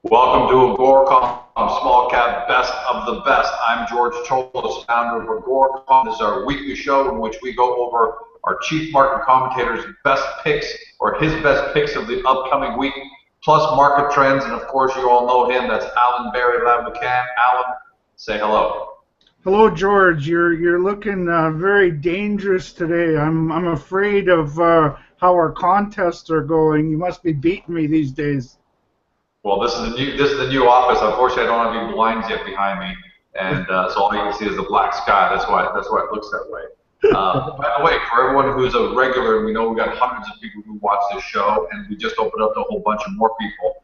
Welcome to AGORACOM, Small Cap Best of the Best. I'm George Tsiolis, founder of AGORACOM. This is our weekly show in which we go over our chief market commentator's best picks or his best picks of the upcoming week, plus market trends. And of course, you all know him. That's Allan Laboucan. Allan, say hello. Hello, George. You're looking very dangerous today. I'm afraid of how our contests are going. You must be beating me these days. Well, this is the new office. Unfortunately, I don't have any blinds yet behind me, and so all you can see is the black sky. That's why it looks that way. By the way, for everyone who's a regular, we know we've got hundreds of people who watch this show, and we just opened up to a whole bunch of more people.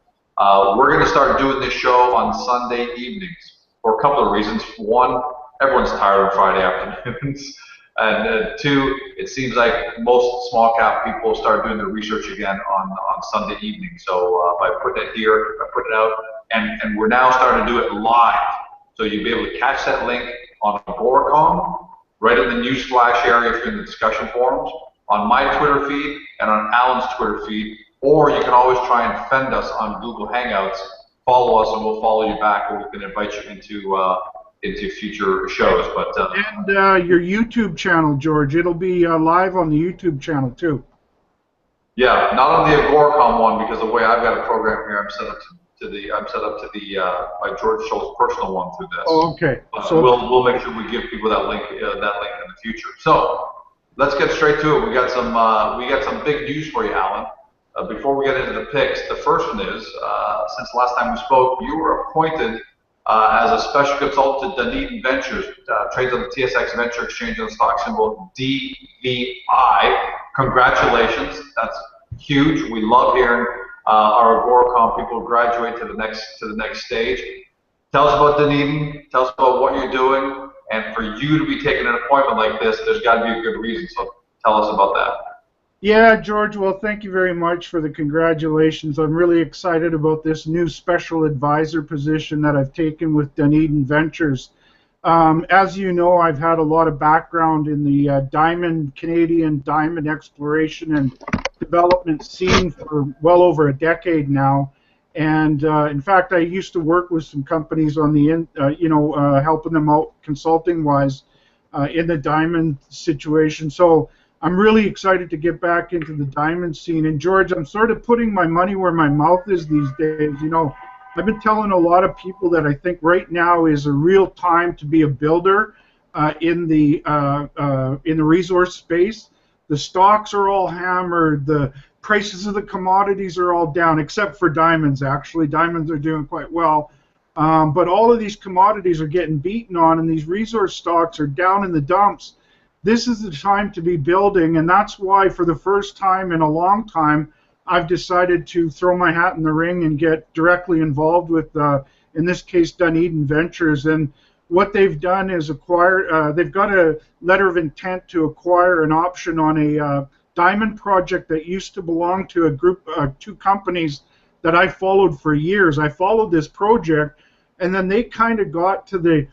We're going to start doing this show on Sunday evenings for a couple of reasons. One, everyone's tired on Friday afternoons. And two, it seems like most small cap people start doing their research again on Sunday evening. So by putting it here, by putting it out, and we're now starting to do it live. So you'll be able to catch that link on AGORACOM, right in the news flash area if you're in the discussion forums, on my Twitter feed and on Allan's Twitter feed, or you can always try and friend us on Google Hangouts. Follow us and we'll follow you back, or we can invite you into future shows. But and your YouTube channel, George, it'll be live on the YouTube channel too. Yeah, not on the AGORACOM one, because the way I've got a program here, I'm set up to the my George Tsiolis personal one through this. Oh, okay. So we'll make sure we give people that link in the future. So let's get straight to it. We got some big news for you, Allan. Before we get into the picks, the first one is since last time we spoke, you were appointed as a special consultant to Dunedin Ventures, trades on the TSX Venture Exchange on the stock symbol DVI. Congratulations, that's huge. We love hearing our AGORACOM people graduate to the next stage. Tell us about Dunedin. Tell us about what you're doing. And for you to be taking an appointment like this, there's got to be a good reason. So tell us about that. Yeah, George, well, thank you very much for the congratulations. I'm really excited about this new special advisor position that I've taken with Dunedin Ventures. As you know, I've had a lot of background in the Canadian diamond exploration and development scene for well over a decade now. And in fact, I used to work with some companies on the, helping them out consulting-wise in the diamond situation. So I'm really excited to get back into the diamond scene. And George, I'm sort of putting my money where my mouth is these days. You know, I've been telling a lot of people that I think right now is a real time to be a builder in the resource space. The stocks are all hammered. The prices of the commodities are all down, except for diamonds. Actually, diamonds are doing quite well. But all of these commodities are getting beaten on, and these resource stocks are down in the dumps. This is the time to be building, and that's why for the first time in a long time I've decided to throw my hat in the ring and get directly involved with, in this case, Dunedin Ventures. And what they've done is acquire, they've got a letter of intent to acquire an option on a diamond project that used to belong to a group, two companies that I followed for years. I followed this project, and then they kind of got to the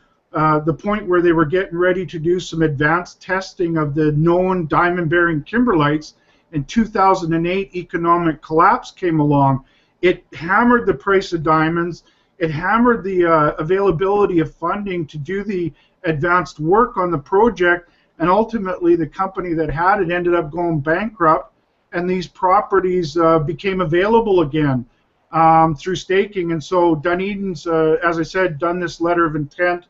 point where they were getting ready to do some advanced testing of the known diamond-bearing kimberlites. In 2008, economic collapse came along. It hammered the price of diamonds. It hammered the availability of funding to do the advanced work on the project, and ultimately the company that had it ended up going bankrupt, and these properties became available again through staking. And so Dunedin's, as I said, done this letter of intent.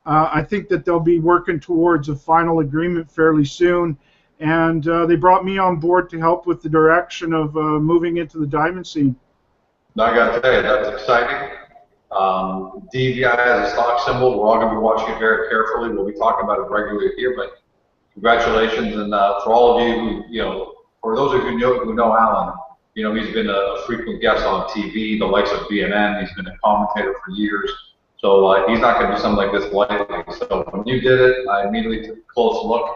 I think that they'll be working towards a final agreement fairly soon, and they brought me on board to help with the direction of moving into the diamond scene. I got to tell you, that's exciting. DVI as a stock symbol, we're all going to be watching it very carefully. We'll be talking about it regularly here, but congratulations. And for all of you who, for those of you who know Allan, he's been a frequent guest on TV, the likes of BNN. He's been a commentator for years. So he's not going to do something like this lightly. So when you did it, I immediately took a close look,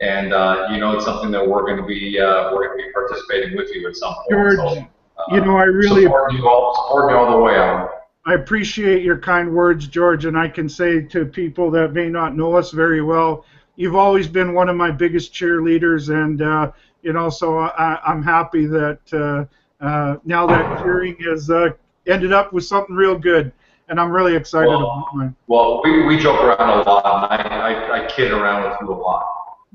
and it's something that we're going to be participating with you at some point. George, so, I really supporting you all the way, Allan. I appreciate your kind words, George, and I can say to people that may not know us very well, you've always been one of my biggest cheerleaders, and so I'm happy that now that cheering is ended up with something real good, and I'm really excited about mine. Well, we joke around a lot, and I kid around with you a lot.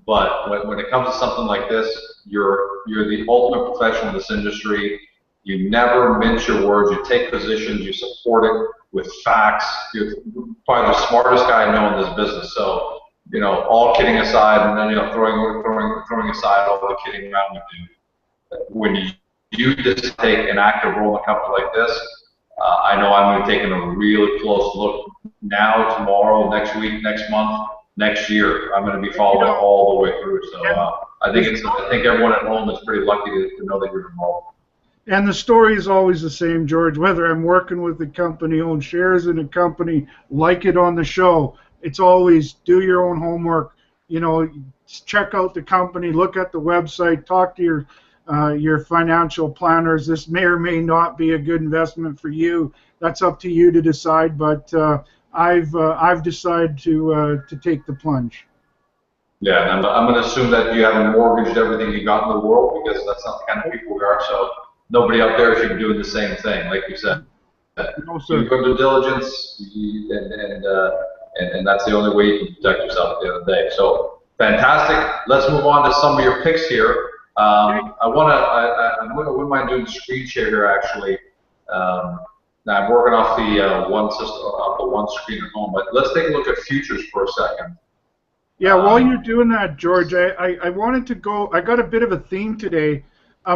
But when it comes to something like this, you're the ultimate professional in this industry. You never mince your words. You take positions. You support it with facts. You're probably the smartest guy I know in this business. So, all kidding aside, and then throwing aside all the kidding around we do. When you just take an active role in a company like this, I know I'm going to be taking a really close look now, tomorrow, next week, next month, next year. I'm going to be following all the way through. So I think everyone at home is pretty lucky to know that you're involved. And the story is always the same, George. Whether I'm working with a company, own shares in a company, like it on the show, it's always do your own homework. Check out the company, look at the website, talk to your financial planners. This may or may not be a good investment for you. That's up to you to decide. But I've decided to take the plunge. Yeah, and I'm going to assume that you haven't mortgaged everything you got in the world, because that's not the kind of people we are. So nobody out there should be doing the same thing, like you said. No, sir. Do your due diligence, and that's the only way you can protect yourself at the end of the day. So fantastic. Let's move on to some of your picks here. I wouldn't mind doing the screen share here, actually. Now I'm working off the one screen at home, but let's take a look at futures for a second. Yeah, while you're doing that, George, I wanted to go. I got a bit of a theme today.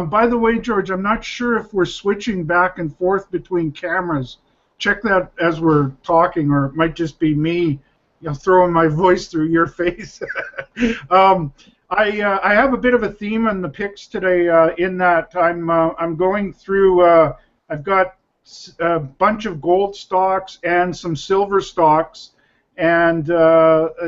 By the way, George, I'm not sure if we're switching back and forth between cameras. Check that as we're talking, or it might just be me, throwing my voice through your face. I have a bit of a theme on the picks today. In that I'm going through. I've got a bunch of gold stocks and some silver stocks, and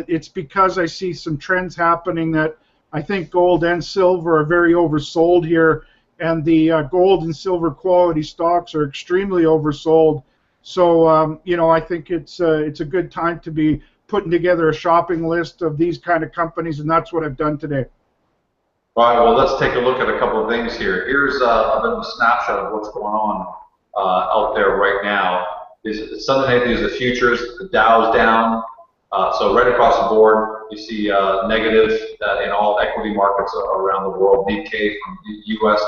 it's because I see some trends happening that I think gold and silver are very oversold here, and the gold and silver quality stocks are extremely oversold. So I think it's a good time to be putting together a shopping list of these kind of companies, and that's what I've done today. All right, well, let's take a look at a couple of things here. Here's a bit of a snapshot of what's going on out there right now. Sunday is the futures. The Dow's down. So right across the board, you see negative in all equity markets around the world. Nikkei from the U.S.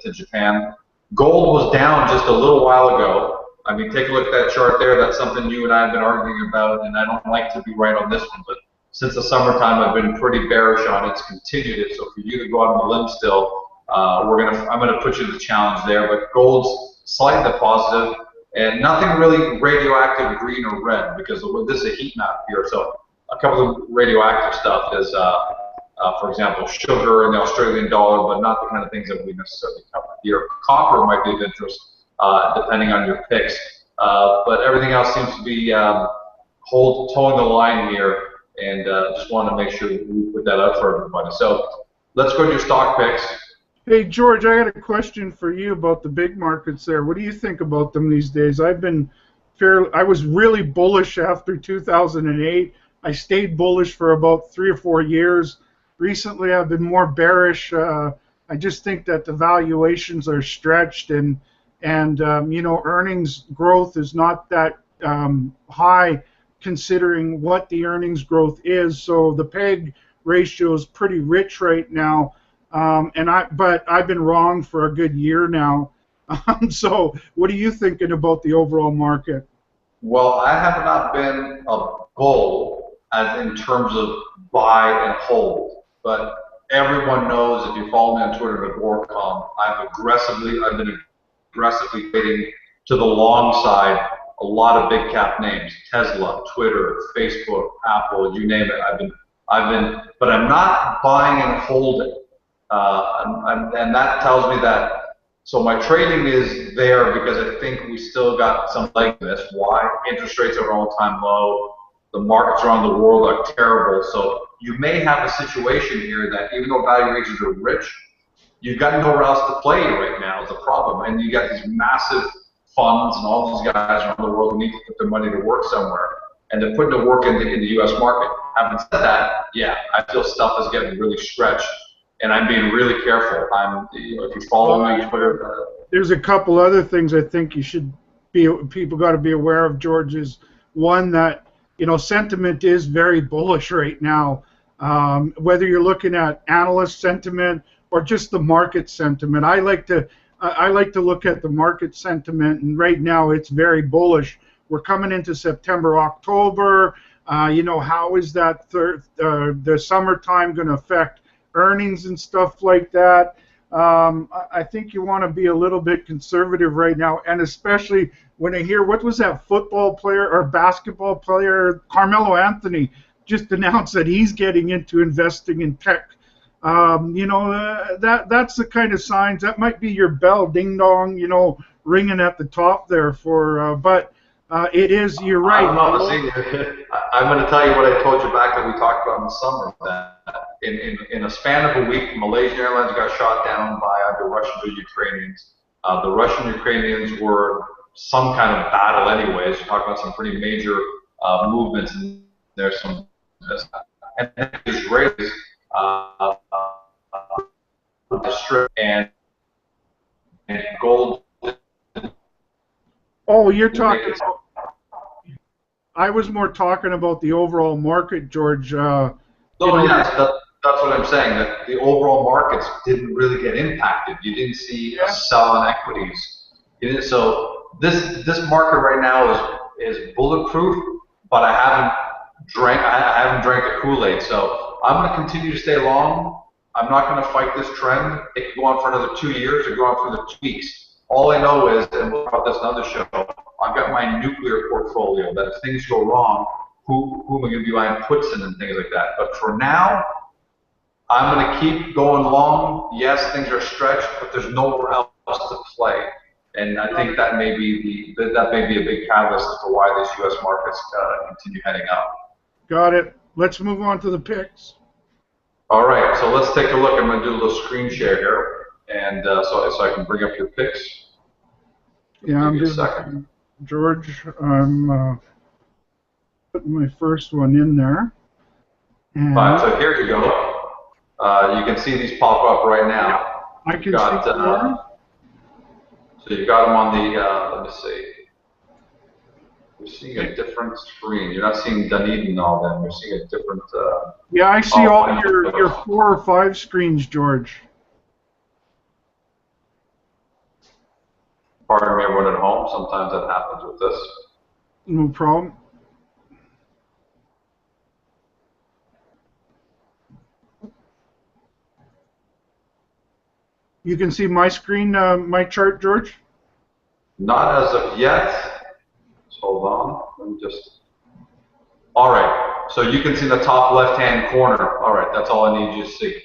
to Japan. Gold was down just a little while ago. I mean, take a look at that chart there. That's something you and I have been arguing about, and I don't like to be right on this one, but since the summertime, I've been pretty bearish on it. It's continued it. So for you to go out on the limb still, I'm gonna put you to the challenge there. But gold's slightly positive, and nothing really radioactive, green or red, because this is a heat map here. So a couple of radioactive stuff is, for example, sugar and the Australian dollar, but not the kind of things that we necessarily cover here. Copper might be of interest, depending on your picks, but everything else seems to be towing the line here. And just want to make sure we put that out for everybody. So let's go to your stock picks. Hey, George, I got a question for you about the big markets there. What do you think about them these days? I was really bullish after 2008. I stayed bullish for about 3 or 4 years. Recently, I've been more bearish. I just think that the valuations are stretched, and earnings growth is not that high, considering what the earnings growth is. So the PEG ratio is pretty rich right now, but I've been wrong for a good year now. So what are you thinking about the overall market? Well, I have not been a bull as in terms of buy and hold, but everyone knows, if you follow me on Twitter at AGORACOM, I've been aggressively trading to the long side. A lot of big cap names: Tesla, Twitter, Facebook, Apple, you name it. But I'm not buying and holding, and that tells me that. So my trading is there because I think we still got some leg in this. Why? Interest rates are all-time low. The markets around the world are terrible. So you may have a situation here that even though valuations are rich, you've got nowhere else to play right now is the problem, and you got these massive funds and all these guys around the world who need to put their money to work somewhere, and they're putting it to work in the U.S. market. Having said that, yeah, I feel stuff is getting really stretched, and I'm being really careful. If you follow me on Twitter, there's a couple other things I think you should people got to be aware of, George, is one that, you know, sentiment is very bullish right now. Whether you're looking at analyst sentiment or just the market sentiment, I like to look at the market sentiment, and right now it's very bullish. We're coming into September, October. You know, how is that the summertime going to affect earnings and stuff like that? I think you want to be a little bit conservative right now, and especially when I hear, what was that football player or basketball player, Carmelo Anthony, just announced that he's getting into investing in tech. You know, that's the kind of signs, that might be your bell, ding dong, you know, ringing at the top there for, but it is, you're right. I don't know, see, I'm going to tell you what I told you back that we talked about in the summer, that in a span of a week, Malaysian Airlines got shot down by the Russians or Ukrainians. The Russian-Ukrainians were some kind of battle anyways. You're talking about some pretty major movements, and there's some, and the Israelis strip and gold. Oh, you're talking about, I was more talking about the overall market, George. No, yes, that's what I'm saying, that the overall markets didn't really get impacted. You didn't see a sell on equities. So this market right now is bulletproof, but I haven't drank the Kool-Aid. So I'm going to continue to stay long. I'm not going to fight this trend. It could go on for another 2 years or go on for another 2 weeks. All I know is, and we'll talk about this in another show, I've got my nuclear portfolio that if things go wrong, who am I going to be buying puts in and things like that. But for now, I'm going to keep going long. Yes, things are stretched, but there's nowhere else to play. And I think that may be a big catalyst as to why these U.S. markets continue heading up. Got it. Let's move on to the picks. All right, so let's take a look. I'm going to do a little screen share here, and so I can bring up your picks. Yeah, I'm doing, George, I'm putting my first one in there. And fine, so here you go. You can see these pop up right now. I can see so you've got them on the, let me see. You're seeing a different screen. You're not seeing Dunedin and all that. You're seeing a different... yeah, I see all your 4 or 5 screens, George. Pardon me, everyone at home. Sometimes that happens with this. No problem. You can see my screen, my chart, George? Not as of yet. Hold on. Let me just... All right. So you can see the top left-hand corner. All right. That's all I need you to see.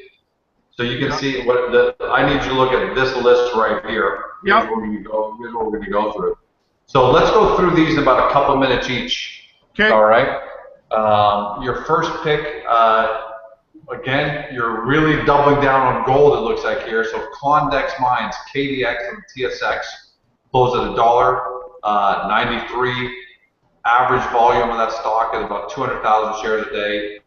So you can see I need you to look at this list right here. Here's Yep. where we're going to go through. So let's go through these in about a couple minutes each. Okay. All right. Your first pick, again, you're really doubling down on gold, it looks like here. So Klondex Mines, KDX and TSX, close at $1.93. Average volume of that stock is about 200,000 shares a day.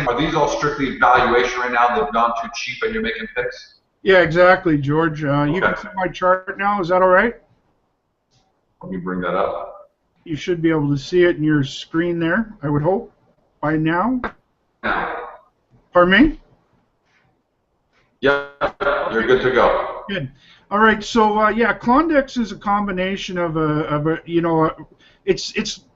Are these all strictly valuation right now? They've gone too cheap and you're making picks? Yeah, exactly, George. You can see my chart now. Is that all right? Let me bring that up. You should be able to see it in your screen there, I would hope, by now. Pardon me? Yeah, you're good to go. Good. All right. So yeah, Klondex is a combination of a you know,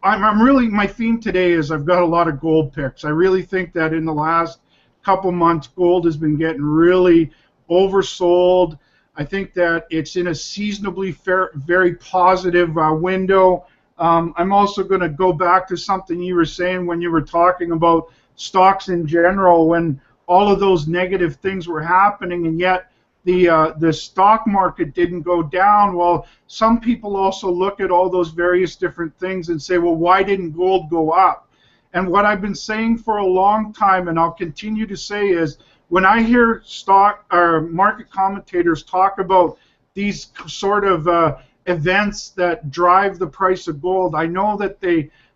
I'm really, my theme today is I've got a lot of gold picks. I really think that in the last couple months, gold has been getting really oversold. I think that it's in a seasonably very positive window. I'm also going to go back to something you were saying when you were talking about stocks in general, when all of those negative things were happening, and yet the stock market didn't go down. Well, some people also look at all those various different things and say, well, why didn't gold go up? And what I've been saying for a long time, and I'll continue to say, is when I hear stock or market commentators talk about these sort of events that drive the price of gold, I know that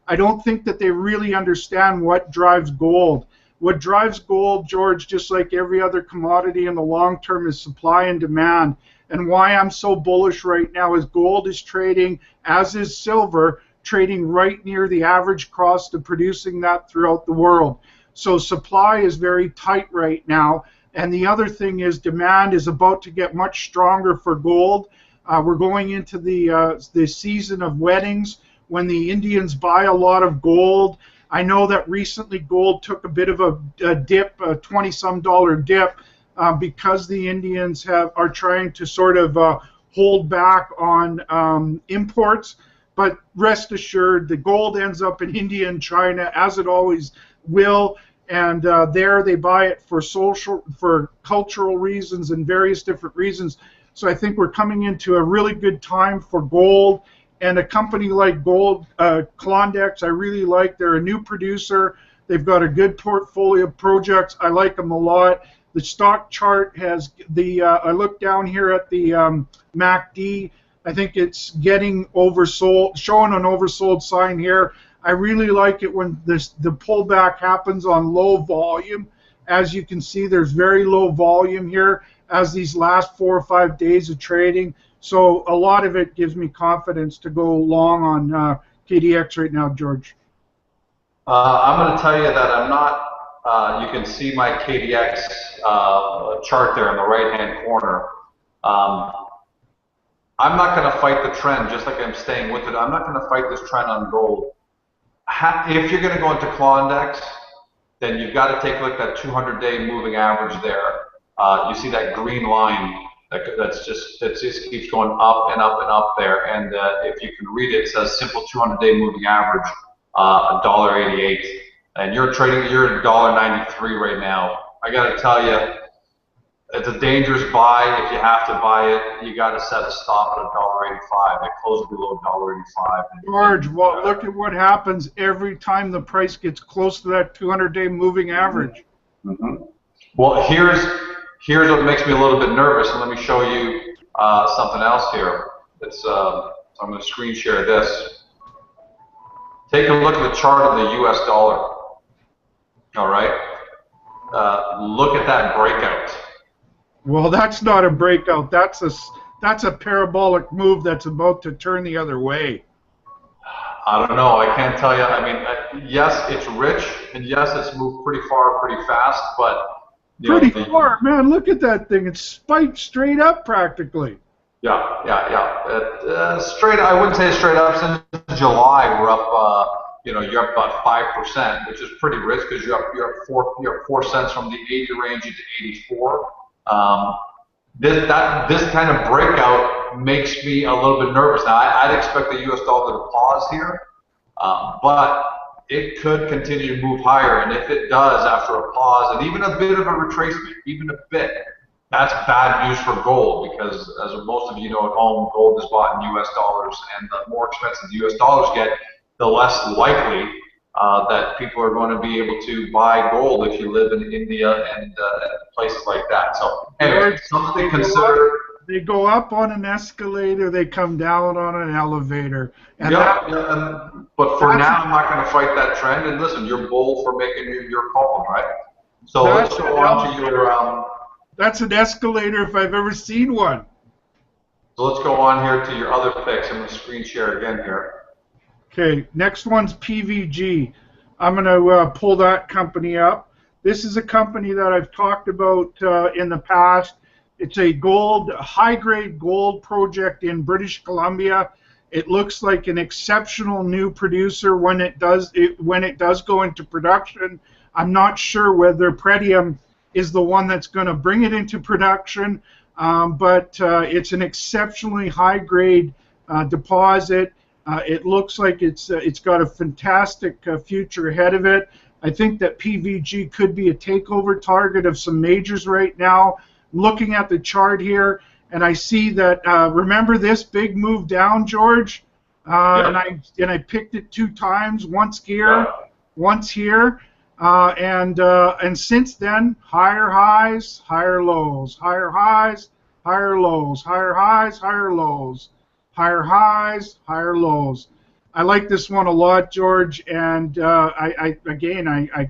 I don't think that they really understand what drives gold. What drives gold, George, just like every other commodity in the long term, is supply and demand. And why I'm so bullish right now is gold is trading, as is silver, trading right near the average cost of producing that throughout the world. So supply is very tight right now. And the other thing is demand is about to get much stronger for gold. We're going into the season of weddings when the Indians buy a lot of gold. I know that recently gold took a bit of a dip, a 20-some dollar dip, because the Indians are trying to sort of hold back on imports. But rest assured, the gold ends up in India and China, as it always will. And there they buy it for cultural reasons and various different reasons. So I think we're coming into a really good time for gold. And a company like Klondex, I really like. They're a new producer. They've got a good portfolio of projects. I like them a lot. The stock chart has I look down here at the MACD. I think it's getting oversold, showing an oversold sign here. I really like it when the pullback happens on low volume. As you can see, there's very low volume here as these last 4 or 5 days of trading. So a lot of it gives me confidence to go long on KDX right now, George. I'm going to tell you that I'm not, you can see my KDX chart there in the right-hand corner. I'm not going to fight the trend, just like I'm staying with it. I'm not going to fight this trend on gold. If you're going to go into Klondex, then you've got to take a look at that 200-day moving average there. You see that green line that just keeps going up and up and up there. And if you can read it, it says simple 200-day moving average, $1.88. And you're at $1.93 right now. I got to tell you, it's a dangerous buy. If you have to buy it, you got to set a stop at $1.85. It closed below $1.85. George, well, look at what happens every time the price gets close to that 200-day moving average. Mm-hmm. Well, here's what makes me a little bit nervous, and let me show you something else here. I'm going to screen share this. Take a look at the chart of the U.S. dollar. All right. Look at that breakout. Well, that's not a breakout. That's a parabolic move that's about to turn the other way. I don't know. I can't tell you. I mean, yes, it's rich, and yes, it's moved pretty far, pretty fast, but pretty far, man. Look at that thing. It's spiked straight up practically. Yeah. Straight. I wouldn't say straight up. Since July, we're up. You're up about 5%, which is pretty rich because you're up 4 cents from the 80 range into 84. This kind of breakout makes me a little bit nervous. Now, I'd expect the U.S. dollar to pause here, but it could continue to move higher. And if it does after a pause and even a bit of a retracement, even a bit, that's bad news for gold because, as most of you know at home, gold is bought in U.S. dollars, and the more expensive the U.S. dollars get, the less likely that people are going to be able to buy gold if you live in India and places like that. So, anyway, something to consider. They go up on an escalator, they come down on an elevator. And but for now, I'm not going to fight that trend. And listen, you're bold for making your call, right? So let's go on to your. That's an escalator if I've ever seen one. So let's go on here to your other picks. I'm going to screen share again here. Okay, next one's PVG. I'm going to pull that company up. This is a company that I've talked about in the past. It's a high-grade gold project in British Columbia. It looks like an exceptional new producer when it does go into production. I'm not sure whether Pretium is the one that's going to bring it into production, but it's an exceptionally high-grade deposit. It looks like it's got a fantastic future ahead of it. I think that PVG could be a takeover target of some majors right now. Looking at the chart here, and I see that. Remember this big move down, George? And I picked it 2 times. Once here, once here, and since then, higher highs, higher lows, higher highs, higher lows, higher highs, higher lows. Higher highs, higher lows. I like this one a lot, George, and I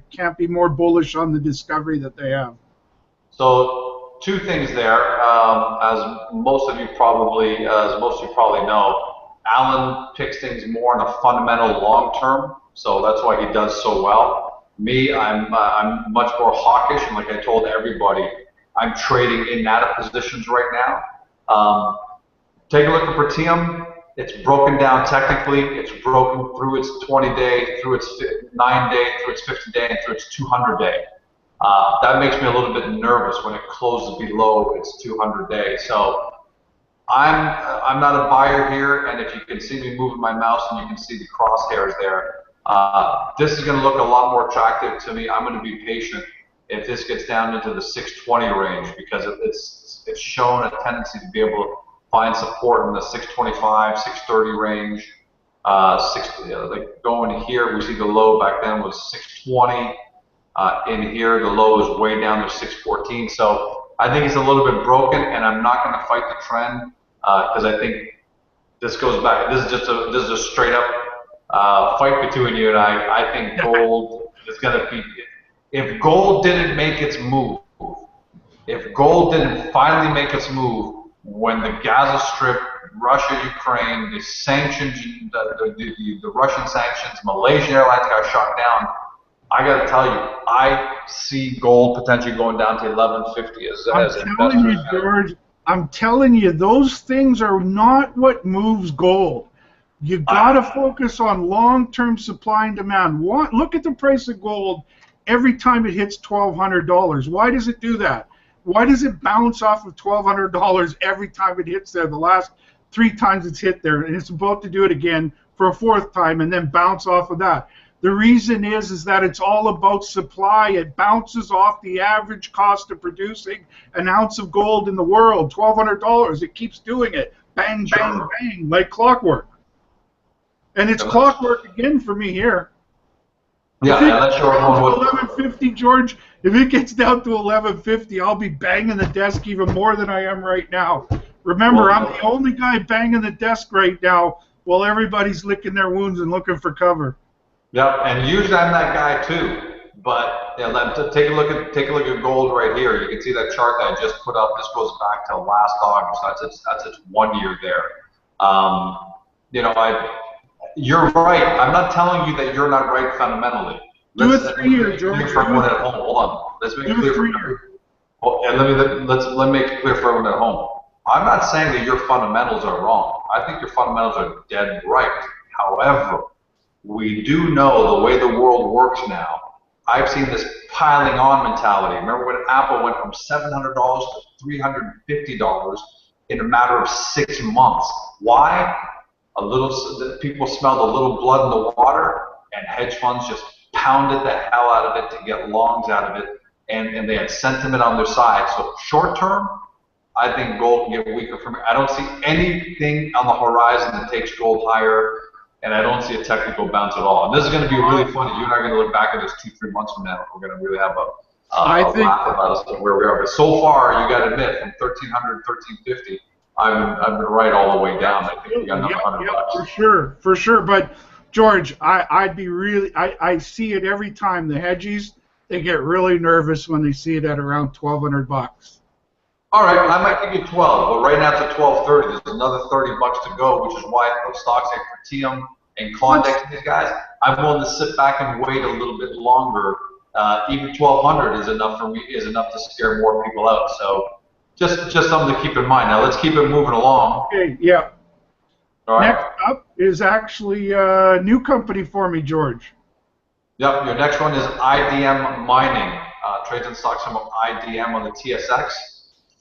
can't be more bullish on the discovery that they have. So two things there. As most of you probably know, Allan picks things more in a fundamental long term, so that's why he does so well. Me, I'm much more hawkish, and like I told everybody, I'm trading in and out of positions right now. Take a look at Pretium. It's broken down technically. It's broken through its 20-day, through its 9-day, through its 50-day, and through its 200-day. That makes me a little bit nervous when it closes below its 200-day. So I'm not a buyer here, and if you can see me moving my mouse and you can see the crosshairs there, this is going to look a lot more attractive to me. I'm going to be patient if this gets down into the 620 range, because it's shown a tendency to be able to find support in the 625, 630 range. Like going here, we see the low back then was 620. In here, the low is way down to 614. So I think it's a little bit broken, and I'm not going to fight the trend because I think this goes back. This is a straight up fight between you and I. I think gold is going to be. If gold didn't make its move, if gold didn't finally make its move when the Gaza Strip, Russia, Ukraine, the sanctions, the Russian sanctions, Malaysian Airlines got shot down, I got to tell you, I see gold potentially going down to 1150 I'm telling you, George, I'm telling you, those things are not what moves gold. You got to focus on long-term supply and demand. Look at the price of gold every time it hits $1,200. Why does it do that? Why does it bounce off of $1,200 every time it hits there? The last 3 times it's hit there, and it's about to do it again for a 4th time and then bounce off of that. The reason is that it's all about supply. It bounces off the average cost of producing an ounce of gold in the world, $1,200. It keeps doing it. Bang, bang, bang, like clockwork. And it's clockwork again for me here. Yeah, that's sure. 1150, George. If it gets down to 1150, I'll be banging the desk even more than I am right now. Remember, I'm the only guy banging the desk right now while everybody's licking their wounds and looking for cover. Yep, and usually I'm that guy too. But yeah, take a look at gold right here. You can see that chart that I just put up. This goes back to last August. That's its 1 year there. You know, you're right. I'm not telling you that you're not right fundamentally. Do a 3 year, George. For everyone at home. Hold on. Let's make it clear. 3 year. Oh, and let me make it clear for everyone at home. I'm not saying that your fundamentals are wrong. I think your fundamentals are dead right. However, we do know the way the world works now. I've seen this piling on mentality. Remember when Apple went from $700 to $350 in a matter of 6 months? Why? People smelled a little blood in the water, and hedge funds just pounded the hell out of it to get longs out of it, and they had sentiment on their side. So short term, I think gold can get weaker from here. I don't see anything on the horizon that takes gold higher, and I don't see a technical bounce at all. And this is going to be really funny. You and I are going to look back at this 2-3 months from now. We're going to really have a laugh about us where we are. But so far, you got to admit, from 1,300 to 1,350, I've been right all the way down. I think we got another $100. For sure. But George, I see it every time. The hedgies, they get really nervous when they see it at around $1,200. All right, I might give you 12. Well, right now it's at 12.30. There's another $30 to go, which is why those stocks like Pretium and Condex, these guys, I'm willing to sit back and wait a little bit longer. Even 1,200 is enough for me. Is enough to scare more people out. So just something to keep in mind. Now let's keep it moving along. Okay. Yeah. All right. Next up is actually a new company for me, George. Yep. Your next one is IDM Mining. Trades in stock symbol IDM on the TSX.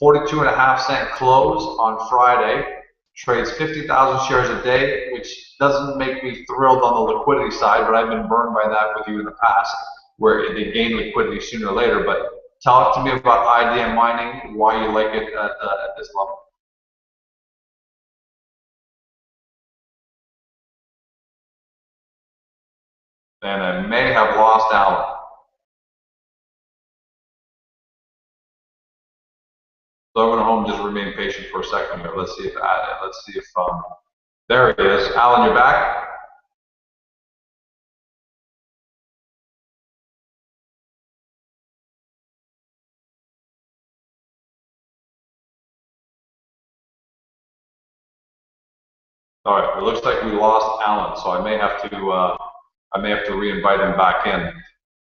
42.5-cent close on Friday. Trades 50,000 shares a day, which doesn't make me thrilled on the liquidity side, but I've been burned by that with you in the past, where they gain liquidity sooner or later. But talk to me about IDM Mining, why you like it at this level. And I may have lost Allan. So everyone at home, just remain patient for a second here. Let's see if there he is. Allan, you're back? All right. It looks like we lost Allan, so I may have to re-invite him back in.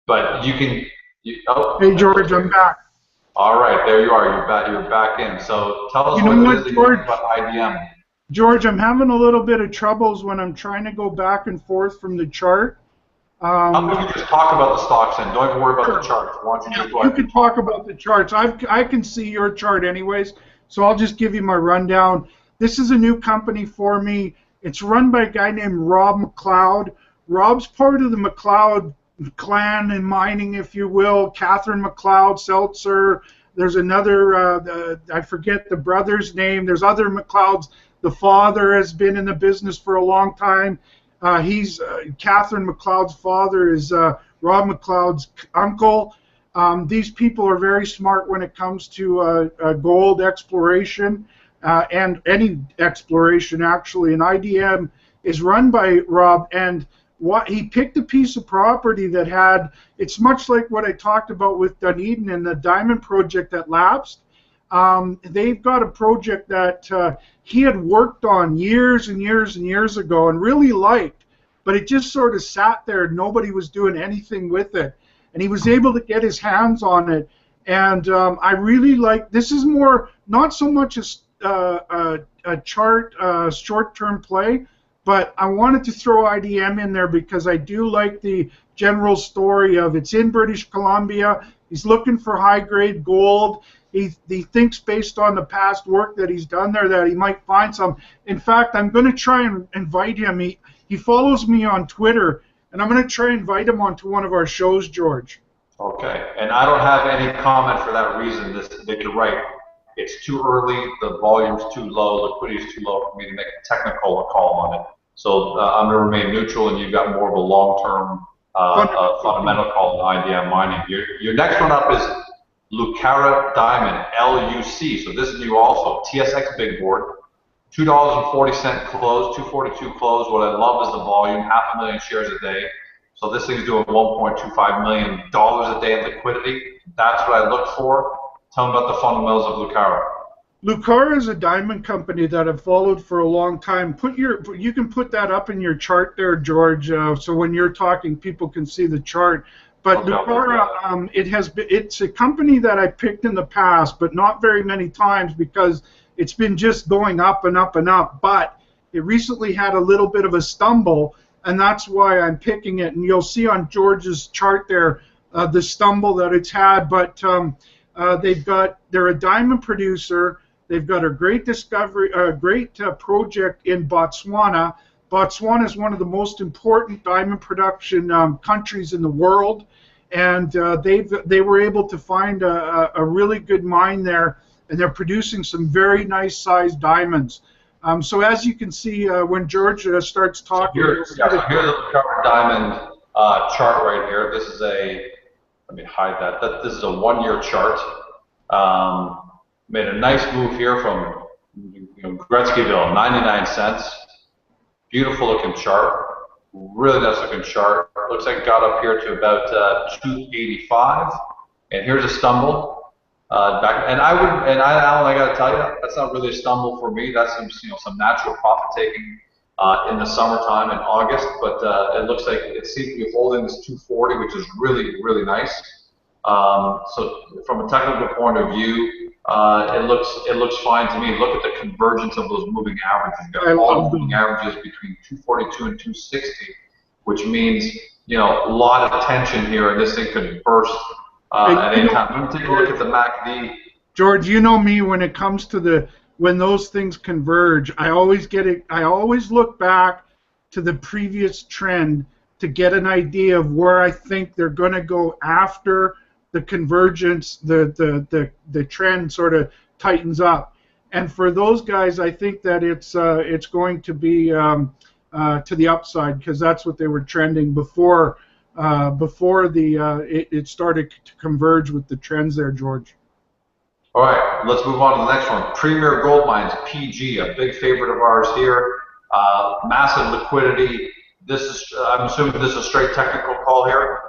But you can. Oh. Hey, George, I'm back. All right, there you are. You're back. You're back in. So tell us You know what it what, is that you George? think about IBM. George, I'm having a little bit of troubles when I'm trying to go back and forth from the chart. How about you just talk about the stocks and don't even worry about the charts? Why don't you just go You ahead? can talk about the charts. I can see your chart anyways, so I'll just give you my rundown. This is a new company for me. It's run by a guy named Rob McLeod. Rob's part of the McLeod clan in mining, if you will. Catherine McLeod, Seltzer. There's another, I forget the brother's name. There's other McLeods. The father has been in the business for a long time. Catherine McLeod's father is Rob McLeod's uncle. These people are very smart when it comes to gold exploration and any exploration, actually. And IDM is run by Rob, and he picked a piece of property that had, it's much like what I talked about with Dunedin and the diamond project that lapsed. They've got a project that he had worked on years and years and years ago and really liked, but it just sort of sat there and nobody was doing anything with it. And he was able to get his hands on it. And I really like, this is more, not so much a chart, short-term play, but I wanted to throw IDM in there because I do like the general story of it's in British Columbia. He's looking for high-grade gold. He thinks based on the past work that he's done there that he might find some. In fact, I'm going to try and invite him. He follows me on Twitter, and I'm going to try and invite him onto one of our shows, George. Okay, and I don't have any comment for that reason. That you're right. It's too early. The volume's too low. Liquidity is too low for me to make a technical call on it. So I'm going to remain neutral, and you've got more of a long-term fundamental call on IDM mining. Your next one up is Lucara Diamond, LUC. So this is new also. TSX big board. $2.40 close, 242 close. What I love is the volume, 500,000 shares a day. So this thing's doing $1.25 million a day in liquidity. That's what I look for. Tell me about the fundamentals of Lucara. Lucara is a diamond company that I've followed for a long time. You can put that up in your chart there, George, so when you're talking, people can see the chart. But okay, Lucara, it's a company that I picked in the past, but not very many times because it's been just going up and up and up. But it recently had a little bit of a stumble, and that's why I'm picking it. And you'll see on George's chart there the stumble that it's had. But they're a diamond producer. They've got a great discovery, a great project in Botswana. Botswana is one of the most important diamond production countries in the world, and they were able to find a really good mine there, and they're producing some very nice sized diamonds. So as you can see, when George starts talking, here's the Lucara diamond chart right here. This is let me hide that. This is a 1-year chart. Made a nice move here from Gretzkyville, 99 cents. Beautiful looking chart, really nice looking chart. Looks like it got up here to about 285, and here's a stumble. Allan, I got to tell you, that's not really a stumble for me. That's some natural profit taking in the summertime in August, but it looks like it seems to be holding this 240, which is really, really nice. So from a technical point of view, it looks fine to me. Look at the convergence of those moving averages. You've got all moving averages between 242 and 260, which means a lot of tension here, and this thing could burst at any time. Let me take a look at the MACD. George, you know me when it comes to when those things converge. I always look back to the previous trend to get an idea of where I think they're going to go after the convergence, the trend sort of tightens up, and for those guys, I think that it's going to be to the upside because that's what they were trending before it started to converge with the trends there, George. All right, let's move on to the next one. Premier Gold Mines, PG, a big favorite of ours here. Massive liquidity. I'm assuming this is a straight technical call here.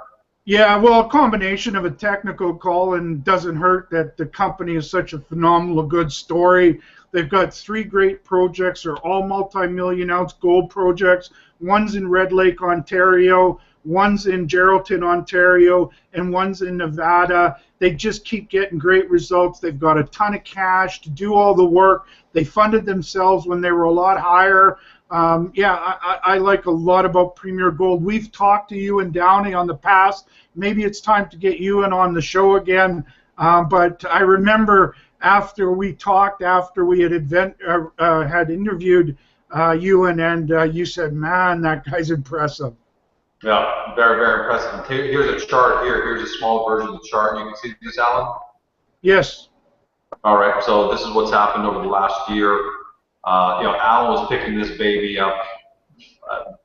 Yeah, well, a combination of a technical call, and doesn't hurt that the company is such a phenomenal good story. They've got 3 great projects. They're all multi-million ounce gold projects. One's in Red Lake, Ontario. One's in Geraldton, Ontario, and one's in Nevada. They just keep getting great results. They've got a ton of cash to do all the work. They funded themselves when they were a lot higher. Yeah, I like a lot about Premier Gold. We've talked to you and Downey on the past. Maybe it's time to get you in on the show again. But I remember after we talked, after we had had interviewed you, and you said, "Man, that guy's impressive." Yeah, very, very impressive. Here's a chart here. Here's a small version of the chart. You can see this, Allan? Yes. All right, so this is what's happened over the last year. Allan was picking this baby up,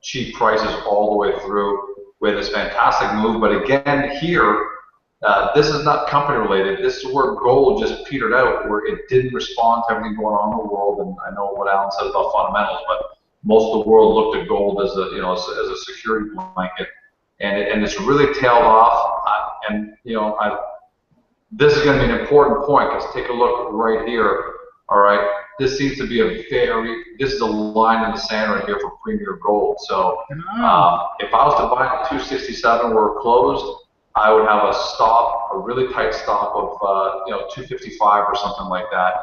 cheap prices all the way through. We had this fantastic move, but again here, this is not company related. This is where gold just petered out, where it didn't respond to everything going on in the world. And I know what Allan said about fundamentals, but most of the world looked at gold as a security blanket, and it's really tailed off. This is going to be an important point, because take a look right here. All right, this seems to be this is a line in the sand right here for Premier Gold. So if I was to buy at 267 where it closed, I would have a really tight stop of 255 or something like that,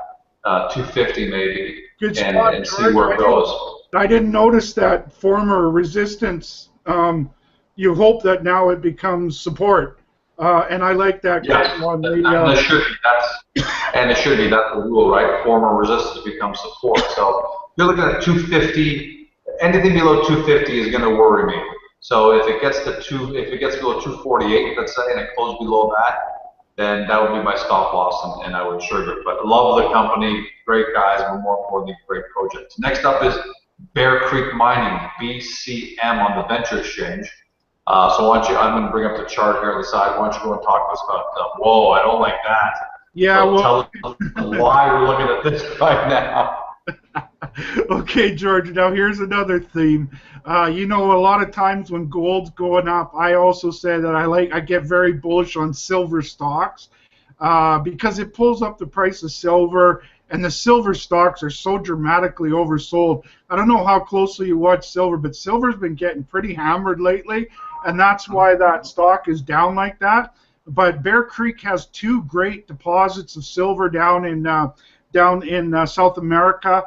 250 maybe, Good spot, and see where it goes. I didn't notice that former resistance. You hope that now it becomes support. And I like that. Yes, one. And it should be. That's the rule, right? Former resistance becomes support. So you're looking at 250. Anything below 250 is going to worry me. So if it gets below 248, let's say, and it closes below that, then that would be my stop loss, and I would trigger it. But I love the company, great guys, and more importantly, great projects. Next up is Bear Creek Mining, BCM, on the Venture Exchange. So I'm going to bring up the chart here on the side. Why don't you go and talk to us about, whoa, I don't like that. Yeah, so tell us why we're looking at this right now. Okay, George, now here's another theme. A lot of times when gold's going up, I also say that I get very bullish on silver stocks because it pulls up the price of silver, and the silver stocks are so dramatically oversold. I don't know how closely you watch silver, but silver's been getting pretty hammered lately, and that's why that stock is down like that. But Bear Creek has 2 great deposits of silver down in South America.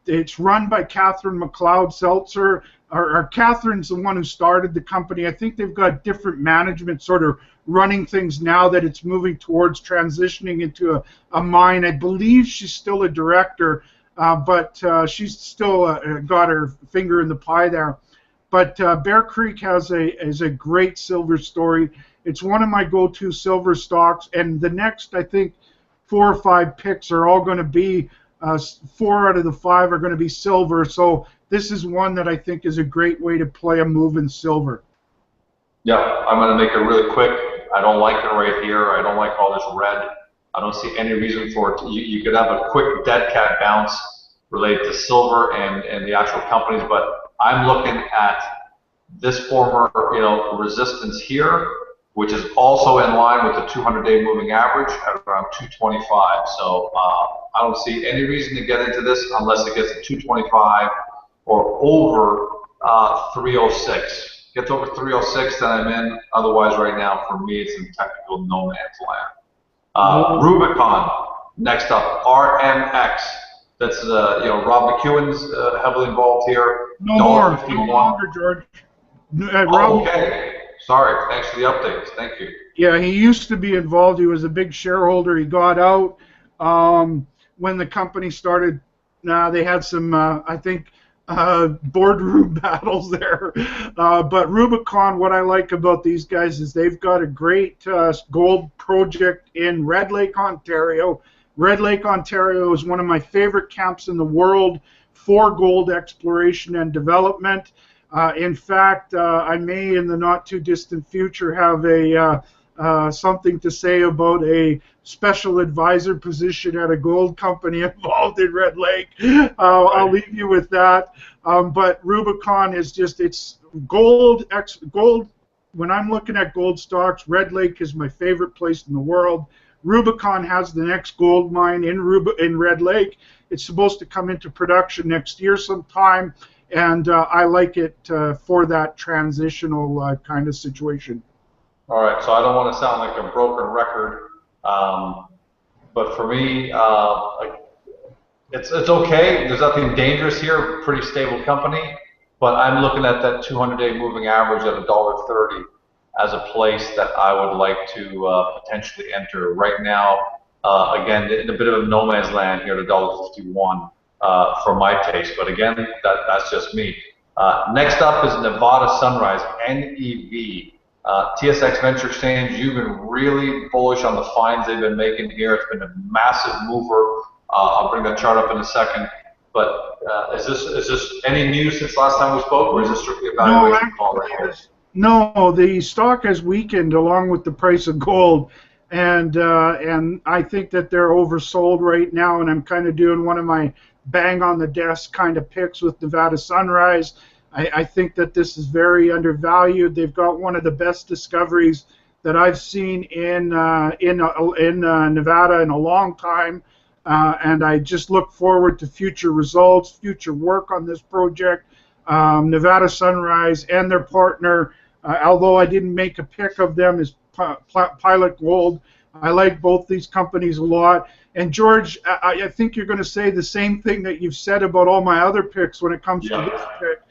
It's run by Catherine McLeod Seltzer. Catherine's the one who started the company. I think they've got different management sort of running things now that it's moving towards transitioning into a mine. I believe she's still a director, but she's still got her finger in the pie there. But Bear Creek is a great silver story. It's one of my go-to silver stocks, and the next, I think, 4 or 5 picks are all going to be 4 out of the 5 are going to be silver. So this is one that I think is a great way to play a move in silver. Yeah, I'm going to make it really quick. I don't like it right here. I don't like all this red. I don't see any reason for it. You could have a quick dead cat bounce related to silver and the actual companies, but I'm looking at this former resistance here, which is also in line with the 200-day moving average at around 225. So I don't see any reason to get into this unless it gets to 225 or over 306. Gets over 306, then I'm in. Otherwise, right now, for me, it's in technical no man's land. Rubicon, next up, RMX. That's Rob McEwen's heavily involved here. No longer, George. Okay. Sorry. Thanks for the updates. Thank you. Yeah, he used to be involved. He was a big shareholder. He got out when the company started. They had some, I think, boardroom battles there. But Rubicon, what I like about these guys is they've got a great gold project in Red Lake, Ontario. Red Lake, Ontario is one of my favorite camps in the world for gold exploration and development. In fact, I may, in the not-too-distant future, have something to say about a special advisor position at a gold company involved in Red Lake. I'll leave you with that. But Rubicon is just, it's gold when I'm looking at gold stocks, Red Lake is my favorite place in the world. Rubicon has the next gold mine in Red Lake. It's supposed to come into production next year sometime, and I like it for that transitional kind of situation. All right, so I don't want to sound like a broken record, but for me, it's okay. There's nothing dangerous here. Pretty stable company, but I'm looking at that 200-day moving average at $1.30 as a place that I would like to potentially enter. Right now, again, in a bit of a no man's land here at $1.51 for my taste. But again, that's just me. Next up is Nevada Sunrise, NEV. TSX Venture Exchange, you've been really bullish on the finds they've been making here. It's been a massive mover. I'll bring that chart up in a second. But is this any news since last time we spoke, or is this strictly evaluation? No, the stock has weakened along with the price of gold, and I think that they're oversold right now. And I'm kind of doing one of my bang on the desk kind of picks with Nevada Sunrise. I think that this is very undervalued. They've got one of the best discoveries that I've seen in Nevada in a long time, and I just look forward to future results, future work on this project. Nevada Sunrise and their partner, although I didn't make a pick of them, is Pilot Gold. I like both these companies a lot. And George, I think you're going to say the same thing that you've said about all my other picks when it comes to this pick.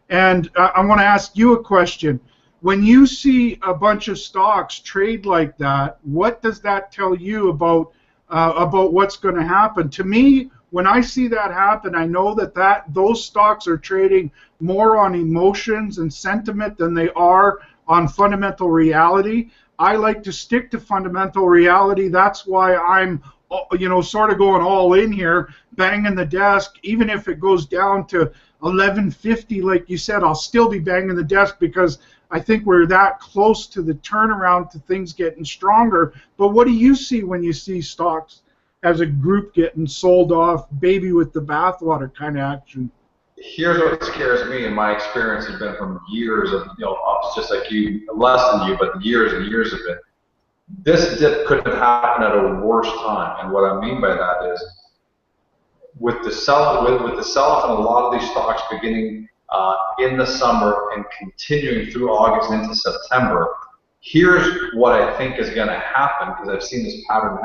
And I want to ask you a question. When you see a bunch of stocks trade like that, what does that tell you about what's going to happen? To me, when I see that happen, I know that those stocks are trading more on emotions and sentiment than they are on fundamental reality. I like to stick to fundamental reality. That's why I'm, sort of going all in here, banging the desk. Even if it goes down to 1150, like you said, I'll still be banging the desk because I think we're that close to the turnaround to things getting stronger. But what do you see when you see stocks as a group getting sold off, baby with the bathwater kind of action? Here's what scares me, and my experience has been from years of, just like you, less than you, but years and years of it. This dip couldn't happen at a worse time, and what I mean by that is, with the sell-off in a lot of these stocks beginning in the summer and continuing through August into September, here's what I think is going to happen, because I've seen this pattern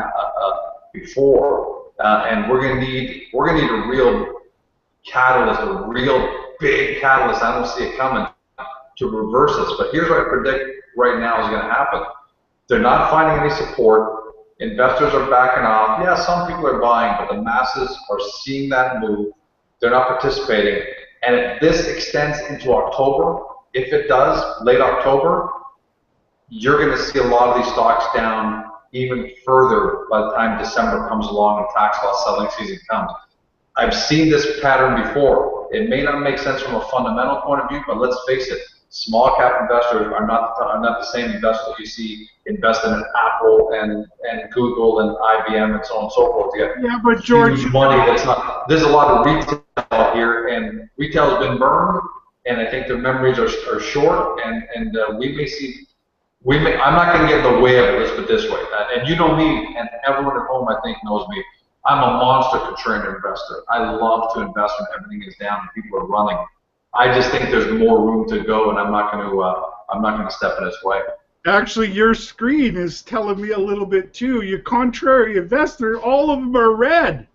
before, and we're going to need a real catalyst, a real big catalyst. I don't see it coming to reverse this, but here's what I predict right now is going to happen. They're not finding any support. Investors are backing off. Yeah, some people are buying, but the masses are seeing that move. They're not participating. And if this extends into October, if it does, late October, you're going to see a lot of these stocks down even further by the time December comes along and tax loss selling season comes. I've seen this pattern before. It may not make sense from a fundamental point of view, but let's face it, small cap investors are not the same investors you see investing in Apple and Google and IBM and so on and so forth. Yeah, but George, huge money that's not. There's a lot of retail here, and retail has been burned, and I think the memories are short, and we may see. I'm not going to get in the way of it. Let's put it this way. And you know me, and everyone at home I think knows me. I'm a monster contrarian investor. I love to invest when everything is down and people are running. I just think there's more room to go, and I'm not going to step in its way. Actually, your screen is telling me a little bit too. Your contrary investor, all of them are red.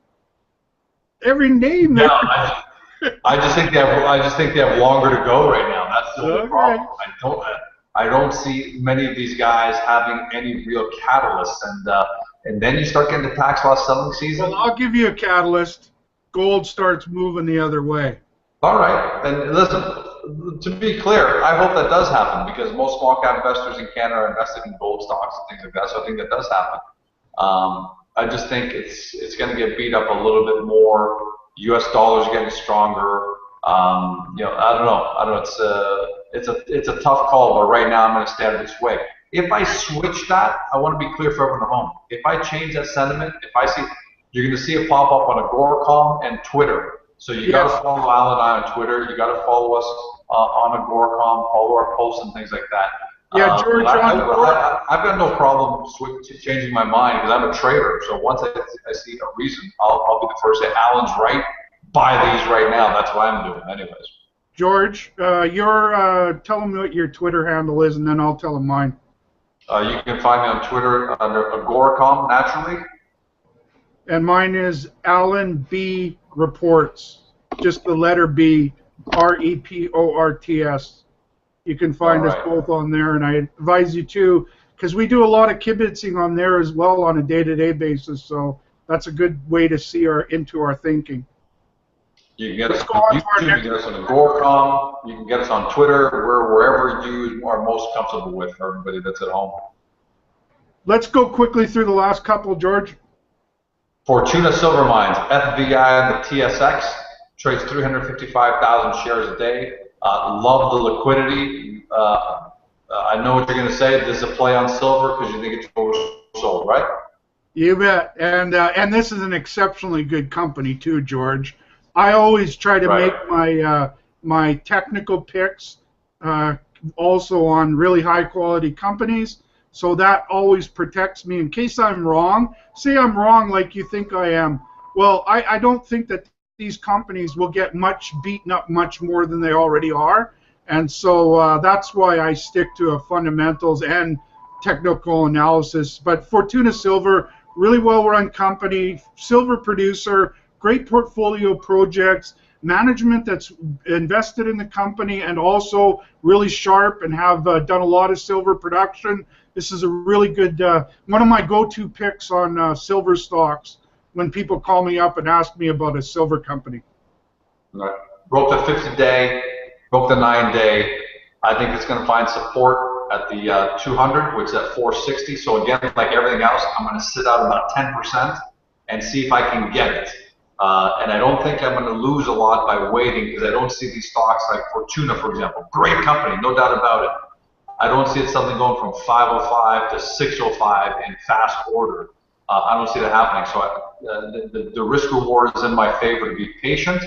Every name. No, I just think they have longer to go right now. That's the only problem. I don't see many of these guys having any real catalysts, and then you start getting the tax loss selling season. Well, I'll give you a catalyst. Gold starts moving the other way. All right, and listen, to be clear, I hope that does happen, because most small cap investors in Canada are invested in gold stocks and things like that, so I think that does happen. I just think it's going to get beat up a little bit more. U.S. dollars getting stronger. I don't know. It's a tough call, but right now I'm going to stay out of this way. If I switch that, I want to be clear for everyone at home. If I change that sentiment, you're going to see it pop up on AGORACOM and Twitter. So you got to follow Allan and I on Twitter. You got to follow us on AGORACOM, follow our posts and things like that. Yeah, George. I've got no problem changing my mind because I'm a trader. So once I see a reason, I'll be the first to say, Allan's right. Buy these right now. That's what I'm doing, anyways. George, tell them what your Twitter handle is, and then I'll tell them mine. You can find me on Twitter under AGORACOM, naturally. And mine is Allan B Reports, just the letter B, REPORTS. You can find us both on there, and I advise you to, because we do a lot of kibitzing on there as well on a day-to-day basis. So that's a good way to see into our thinking. You can get us on YouTube, you can get us on AGORACOM, you can get us on Twitter, wherever you are most comfortable with, for everybody that's at home. Let's go quickly through the last couple, George. Fortuna Silver Mines, FVI on the TSX, trades 355,000 shares a day. Love the liquidity. I know what you're going to say. This is a play on silver because you think it's oversold, right? You bet. And this is an exceptionally good company too, George. I always try to make my technical picks also on really high quality companies, so that always protects me in case I'm wrong. Say I'm wrong like you think I am. Well, I don't think that these companies will get beaten up much more than they already are, and so that's why I stick to a fundamentals and technical analysis. But Fortuna Silver, really well-run company, silver producer, great portfolio projects, management that's invested in the company and also really sharp and have done a lot of silver production. This is a really good, one of my go-to picks on silver stocks when people call me up and ask me about a silver company. Right. Broke the 50-day, broke the 9-day. I think it's going to find support at the 200, which is at 460. So again, like everything else, I'm going to sit out about 10% and see if I can get it. And I don't think I'm going to lose a lot by waiting because I don't see these stocks like Fortuna, for example. Great company, no doubt about it. I don't see it something going from 505 to 605 in fast order. I don't see that happening. So the risk reward is in my favor to be patient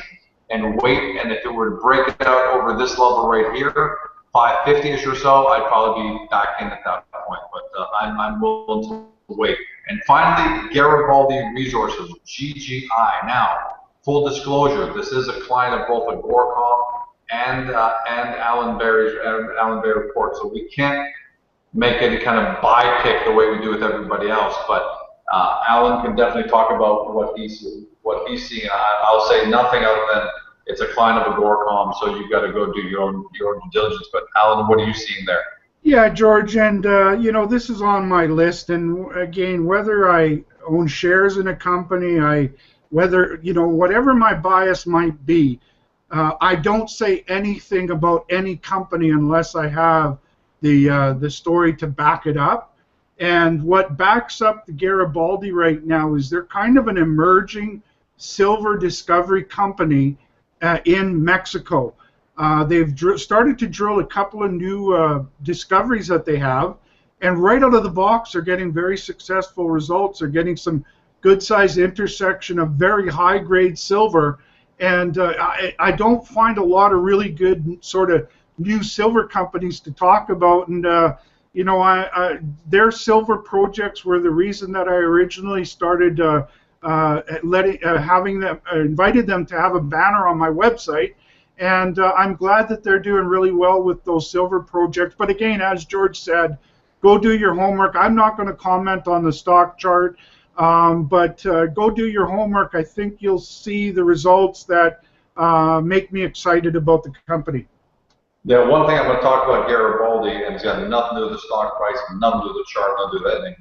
and wait. And if it were to break it out over this level right here, 550-ish or so, I'd probably be back in at that point. But I'm willing to wait. And finally, Garibaldi Resources, GGI. Now, full disclosure, this is a client of both AGORACOM and Allan Berry's Allan Berry report, so we can't make any kind of buy pick the way we do with everybody else. But Allan can definitely talk about what he's seeing. I'll say nothing other than it's a client of AGORACOM, so you've got to go do your own due diligence. But Allan, what are you seeing there? Yeah, George, and you know, this is on my list, and again, whether I own shares in a company, whether, you know, whatever my bias might be, I don't say anything about any company unless I have the story to back it up. And what backs up the Garibaldi right now is they're kind of an emerging silver discovery company in Mexico. They've started to drill a couple of new discoveries that they have, and right out of the box they're getting very successful results. They're getting some good-sized intersection of very high-grade silver, and I don't find a lot of really good sort of new silver companies to talk about. And you know, their silver projects were the reason that I originally started invited them to have a banner on my website. And I'm glad that they're doing really well with those silver projects. But again, as George said, go do your homework. I'm not going to comment on the stock chart, but go do your homework. I think you'll see the results that make me excited about the company. Yeah, one thing I'm going to talk about Garibaldi, and it's got nothing to do with the stock price, nothing to do with the chart, nothing to do with anything.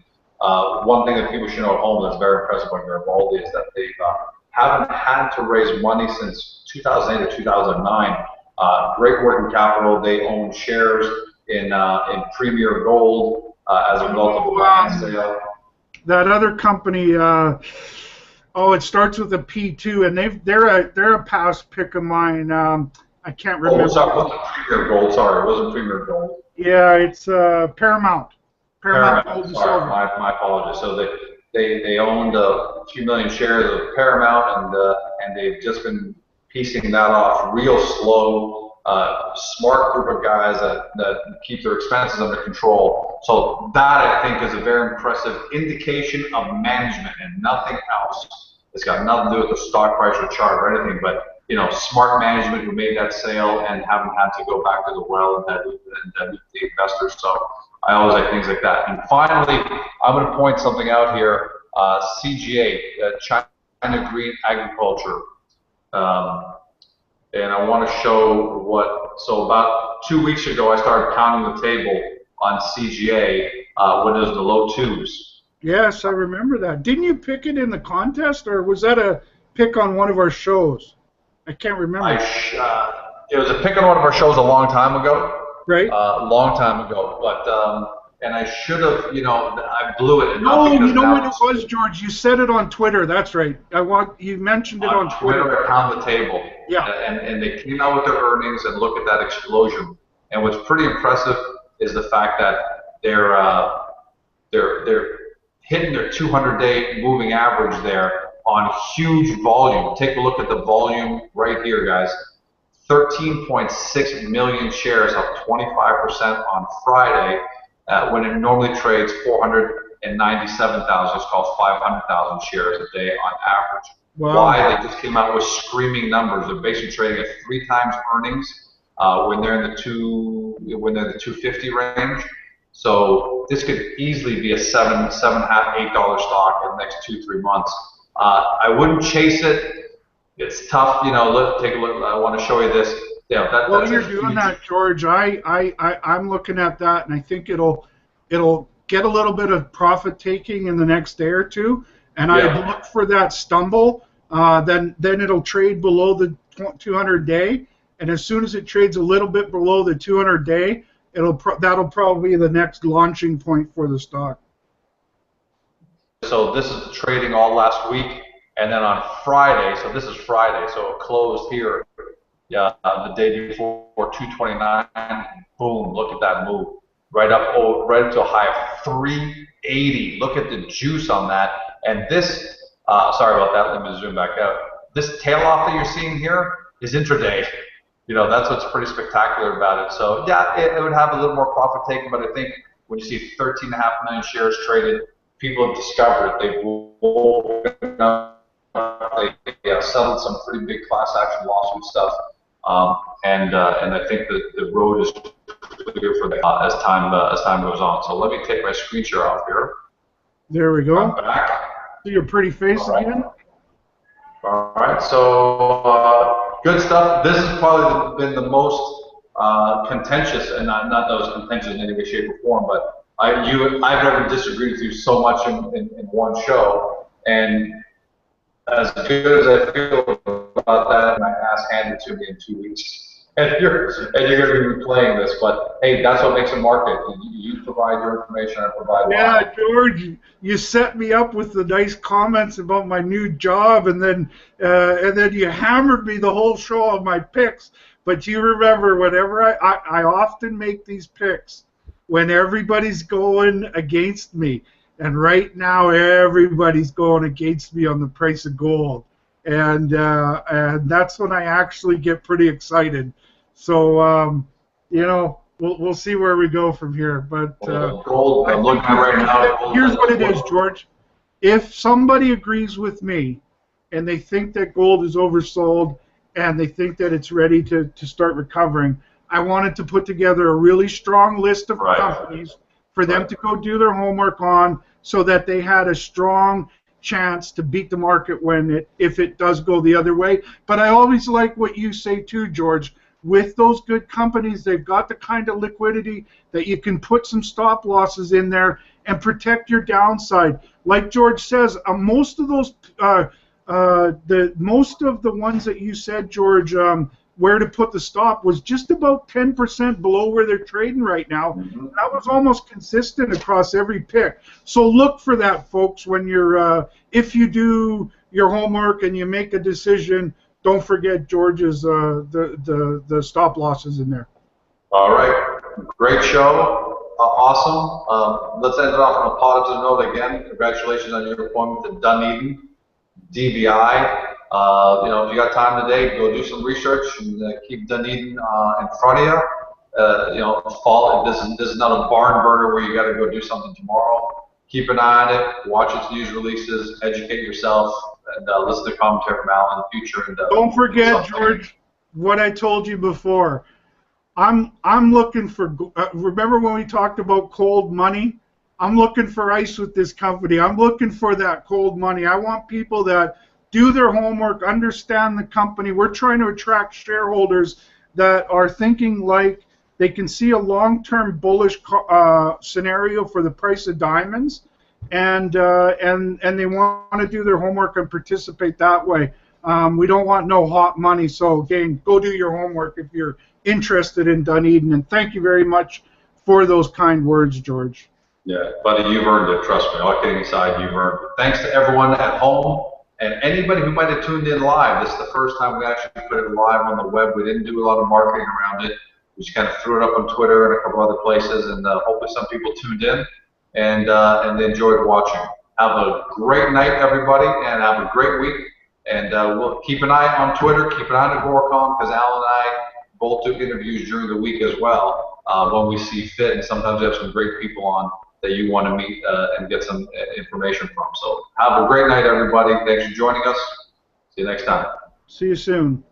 One thing that people should know at home that's very impressive about Garibaldi is that they haven't had to raise money since 2008 or 2009. Great working capital. They own shares in Premier Gold as a result of a land sale. That other company, it starts with a P2, and they're a past pick of mine. I can't remember. Oh, sorry, it wasn't Premier Gold. Sorry, it wasn't Premier Gold. Yeah, it's Paramount. Paramount Gold and sorry, Silver. my apologies. So they owned a few million shares of Paramount, and they've just been piecing that off real slow. smart group of guys that keep their expenses under control. So that, I think, is a very impressive indication of management and nothing else. It's got nothing to do with the stock price or chart or anything, but smart management who made that sale and haven't had to go back to the well and dilute the investors. So I always like things like that. And finally, I'm going to point something out here. CGA, China Green Agriculture. And I want to show so about 2 weeks ago, I started counting the table on CGA when it was in the low twos. Yes, I remember that. Didn't you pick it in the contest, or was that a pick on one of our shows? I can't remember. It was a pick on one of our shows a long time ago. Right. Long time ago. But, and I should have, I blew it. No, you know what it was, George? You said it on Twitter. That's right. You mentioned it on Twitter. I pound the table. Yeah. And they came out with their earnings and look at that explosion. And what's pretty impressive is the fact that they're hitting their 200-day moving average there on huge volume. Take a look at the volume right here, guys. 13.6 million shares, up 25% on Friday. When it normally trades 497,000, it's called 500,000 shares a day on average. Wow. Why? They just came out with screaming numbers. They're basically trading at 3 times earnings when they're in the 250 range. So this could easily be a $7, $7.5, $8 stock in the next 2-3 months. I wouldn't chase it. It's tough. Take a look. I want to show you this. While you're doing that, George, I'm looking at that, and I think it'll get a little bit of profit taking in the next day or two, and I'd look for that stumble. Then it'll trade below the 200-day, and as soon as it trades a little bit below the 200-day, that'll probably be the next launching point for the stock. So this is the trading all last week, and then on Friday. So this is Friday. So it closed here. Yeah, the day before 229, boom, look at that move. Right up, right to a high of 380. Look at the juice on that. And this, sorry about that, let me zoom back out. This tail off that you're seeing here is intraday. That's what's pretty spectacular about it. So yeah, it would have a little more profit taken, but I think when you see 13.5 million shares traded, people have discovered it. They've woken up, they settled some pretty big class action lawsuit stuff. And I think that the road is clear for that as time goes on. So let me take my screen share off here. There we go. I'm back. See your pretty face again. All right. So good stuff. This has probably been the most contentious, and not that it was contentious in any way, shape, or form, but I've never disagreed with you so much in one show, and as good as I feel about that, my ass handed to me in 2 weeks. And you're going to be replaying this, but hey, that's what makes a market. You provide your information, I provide mine. Yeah, George, you set me up with the nice comments about my new job, and then you hammered me the whole show on my picks. But you remember, whenever I often make these picks when everybody's going against me. And right now, everybody's going against me on the price of gold, and that's when I actually get pretty excited. So we'll see where we go from here. But gold, I'm looking at right now. Here's what it is, George. If somebody agrees with me, and they think that gold is oversold, and they think that it's ready to start recovering, I wanted to put together a really strong list of companies for them to go do their homework on, so that they had a strong chance to beat the market if it does go the other way. But I always like what you say too, George. With those good companies, they've got the kind of liquidity that you can put some stop losses in there and protect your downside. Like George says, most of those, most of the ones that you said, George, where to put the stop was just about 10% below where they're trading right now. Mm-hmm. That was almost consistent across every pick. So look for that, folks, when you're if you do your homework and you make a decision, don't forget George's the stop losses in there. All right, great show, awesome. Let's end it off on a positive note again. Congratulations on your appointment to Dunedin, DBI. If you got time today, go do some research and keep Dunedin in front of you. Fall. This is not a barn burner where you got to go do something tomorrow. Keep an eye on it. Watch its news releases. Educate yourself, and listen to commentary from Allan in the future. And don't forget, George, what I told you before. I'm looking for. Remember when we talked about cold money? I'm looking for ice with this company. I'm looking for that cold money. I want people that do their homework, understand the company. We're trying to attract shareholders that are thinking like they can see a long-term bullish scenario for the price of diamonds, and they want to do their homework and participate that way. We don't want no hot money. So again, go do your homework if you're interested in Dunedin. And thank you very much for those kind words, George. Yeah, buddy, you've earned it. Trust me. All kidding aside, you've earned it. Thanks to everyone at home. And anybody who might have tuned in live, this is the first time we actually put it live on the web. We didn't do a lot of marketing around it. We just kind of threw it up on Twitter and a couple other places, and hopefully some people tuned in and enjoyed watching. Have a great night, everybody, and have a great week. And we'll keep an eye on Twitter, keep an eye on AGORACOM, because Allan and I both do interviews during the week as well when we see fit, and sometimes we have some great people on that you want to meet and get some information from. So have a great night, everybody. Thanks for joining us. See you next time. See you soon.